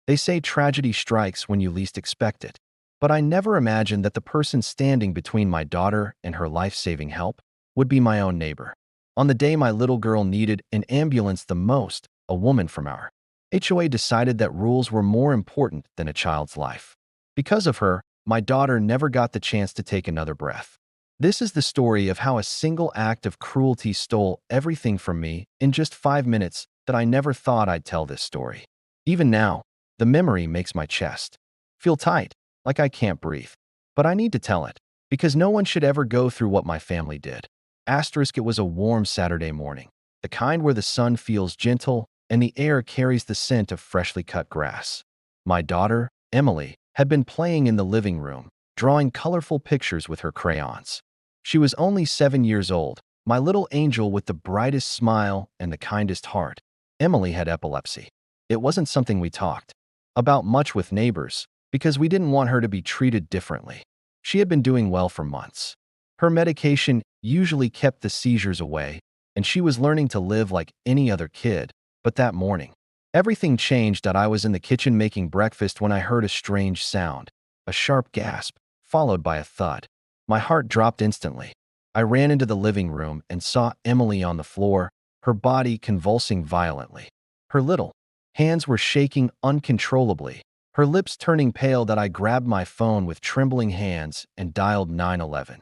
They say tragedy strikes when you least expect it. But I never imagined that the person standing between my daughter and her life-saving help would be my own neighbor. On the day my little girl needed an ambulance the most, a woman from our HOA decided that rules were more important than a child's life. Because of her, my daughter never got the chance to take another breath. This is the story of how a single act of cruelty stole everything from me in just 5 minutes that I never thought I'd tell this story. Even now, the memory makes my chest feel tight, like I can't breathe. But I need to tell it, because no one should ever go through what my family did. Asterisk, it was a warm Saturday morning, the kind where the sun feels gentle and the air carries the scent of freshly cut grass. My daughter, Emily, had been playing in the living room, drawing colorful pictures with her crayons. She was only 7 years old, my little angel with the brightest smile and the kindest heart. Emily had epilepsy. It wasn't something we talked about much with neighbors, because we didn't want her to be treated differently. She had been doing well for months. Her medication usually kept the seizures away, and she was learning to live like any other kid. But that morning, everything changed. I was in the kitchen making breakfast when I heard a strange sound, a sharp gasp, followed by a thud. My heart dropped instantly. I ran into the living room and saw Emily on the floor, her body convulsing violently. Her little hands were shaking uncontrollably, her lips turning pale. I grabbed my phone with trembling hands and dialed 911.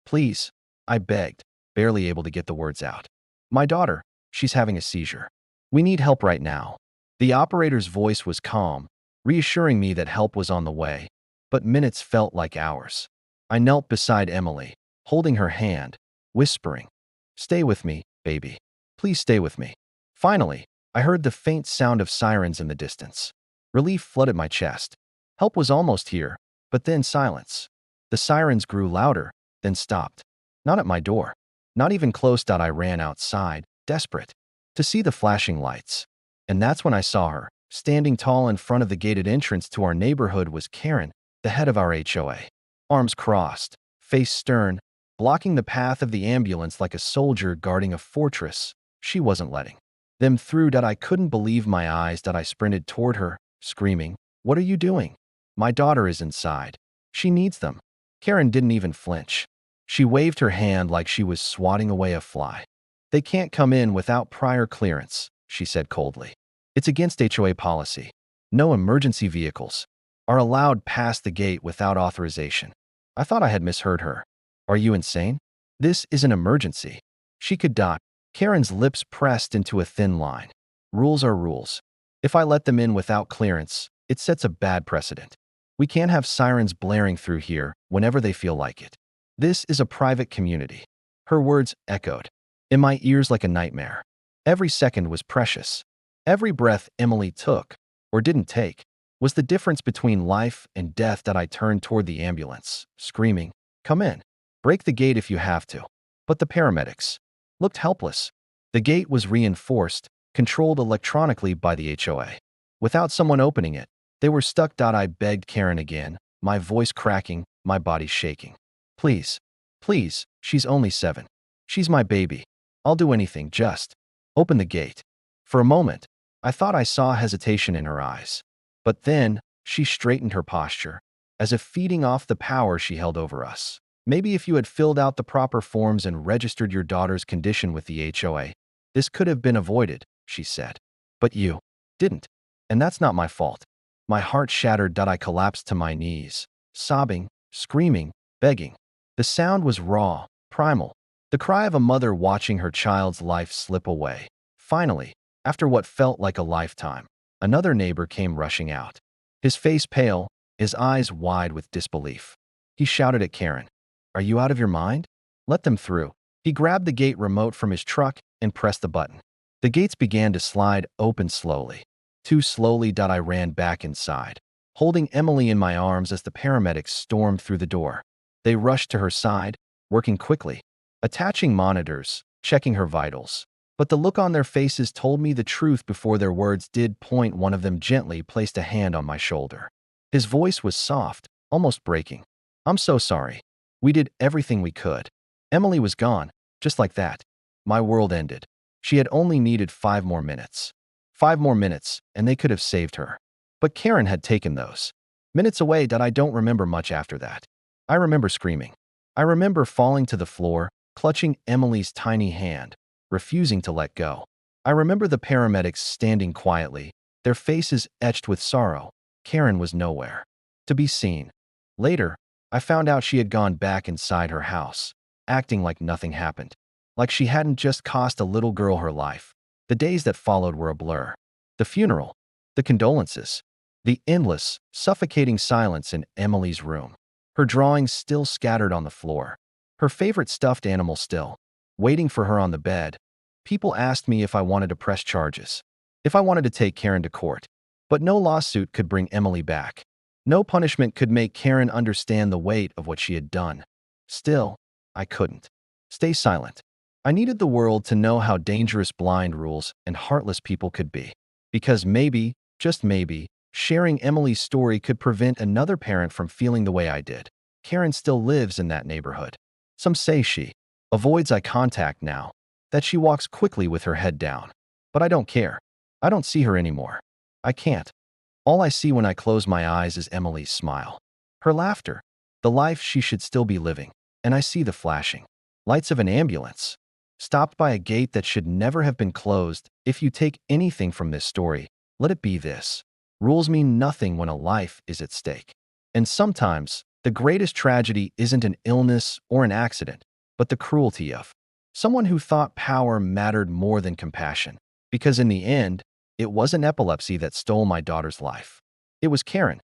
"Please," I begged, barely able to get the words out. "My daughter, she's having a seizure. We need help right now." The operator's voice was calm, reassuring me that help was on the way, but minutes felt like hours. I knelt beside Emily, holding her hand, whispering, "Stay with me, baby. Please stay with me." Finally, I heard the faint sound of sirens in the distance. Relief flooded my chest. Help was almost here, but then silence. The sirens grew louder, then stopped. Not at my door. Not even close. I ran outside, desperate to see the flashing lights. And that's when I saw her. Standing tall in front of the gated entrance to our neighborhood was Karen, the head of our HOA. Arms crossed, face stern, blocking the path of the ambulance like a soldier guarding a fortress. She wasn't letting them through. I couldn't believe my eyes. I sprinted toward her, screaming, "What are you doing? My daughter is inside. She needs them." Karen didn't even flinch. She waved her hand like she was swatting away a fly. "They can't come in without prior clearance," she said coldly. "It's against HOA policy. No emergency vehicles are allowed past the gate without authorization." I thought I had misheard her. "Are you insane? This is an emergency." She could dot. Karen's lips pressed into a thin line. "Rules are rules. If I let them in without clearance, it sets a bad precedent. We can't have sirens blaring through here whenever they feel like it. This is a private community." Her words echoed in my ears like a nightmare. Every second was precious. Every breath Emily took, or didn't take, was the difference between life and death. I turned toward the ambulance, screaming, "Come in. Break the gate if you have to." But the paramedics looked helpless. The gate was reinforced, controlled electronically by the HOA. Without someone opening it, they were stuck. I begged Karen again, my voice cracking, my body shaking. "Please, please, she's only 7. She's my baby. I'll do anything, just open the gate." For a moment, I thought I saw hesitation in her eyes. But then, she straightened her posture, as if feeding off the power she held over us. "Maybe if you had filled out the proper forms and registered your daughter's condition with the HOA, this could have been avoided," she said. "But you didn't. And that's not my fault." My heart shattered. I collapsed to my knees, sobbing, screaming, begging. The sound was raw, primal, the cry of a mother watching her child's life slip away. Finally, after what felt like a lifetime, another neighbor came rushing out. His face pale, his eyes wide with disbelief. He shouted at Karen, "Are you out of your mind? Let them through." He grabbed the gate remote from his truck and pressed the button. The gates began to slide open slowly. Too slowly. I ran back inside, holding Emily in my arms as the paramedics stormed through the door. They rushed to her side, working quickly, attaching monitors, checking her vitals. But the look on their faces told me the truth before their words did. One of them gently placed a hand on my shoulder. His voice was soft, almost breaking. "I'm so sorry. We did everything we could." Emily was gone, just like that. My world ended. She had only needed 5 more minutes. 5 more minutes, and they could have saved her. But Karen had taken those. Minutes away that I don't remember much after that. I remember screaming. I remember falling to the floor, clutching Emily's tiny hand, refusing to let go. I remember the paramedics standing quietly, their faces etched with sorrow. Karen was nowhere to be seen. Later, I found out she had gone back inside her house, acting like nothing happened, like she hadn't just cost a little girl her life. The days that followed were a blur. The funeral, the condolences, the endless, suffocating silence in Emily's room. Her drawings still scattered on the floor. Her favorite stuffed animal still, waiting for her on the bed. People asked me if I wanted to press charges, if I wanted to take Karen to court. But no lawsuit could bring Emily back. No punishment could make Karen understand the weight of what she had done. Still, I couldn't stay silent. I needed the world to know how dangerous blind rules and heartless people could be. Because maybe, just maybe, sharing Emily's story could prevent another parent from feeling the way I did. Karen still lives in that neighborhood. Some say she avoids eye contact now, that she walks quickly with her head down. But I don't care. I don't see her anymore. I can't. All I see when I close my eyes is Emily's smile, her laughter, the life she should still be living, and I see the flashing lights of an ambulance, stopped by a gate that should never have been closed. If you take anything from this story, let it be this. Rules mean nothing when a life is at stake. And sometimes, the greatest tragedy isn't an illness or an accident, but the cruelty of someone who thought power mattered more than compassion. Because in the end, it wasn't epilepsy that stole my daughter's life. It was Karen.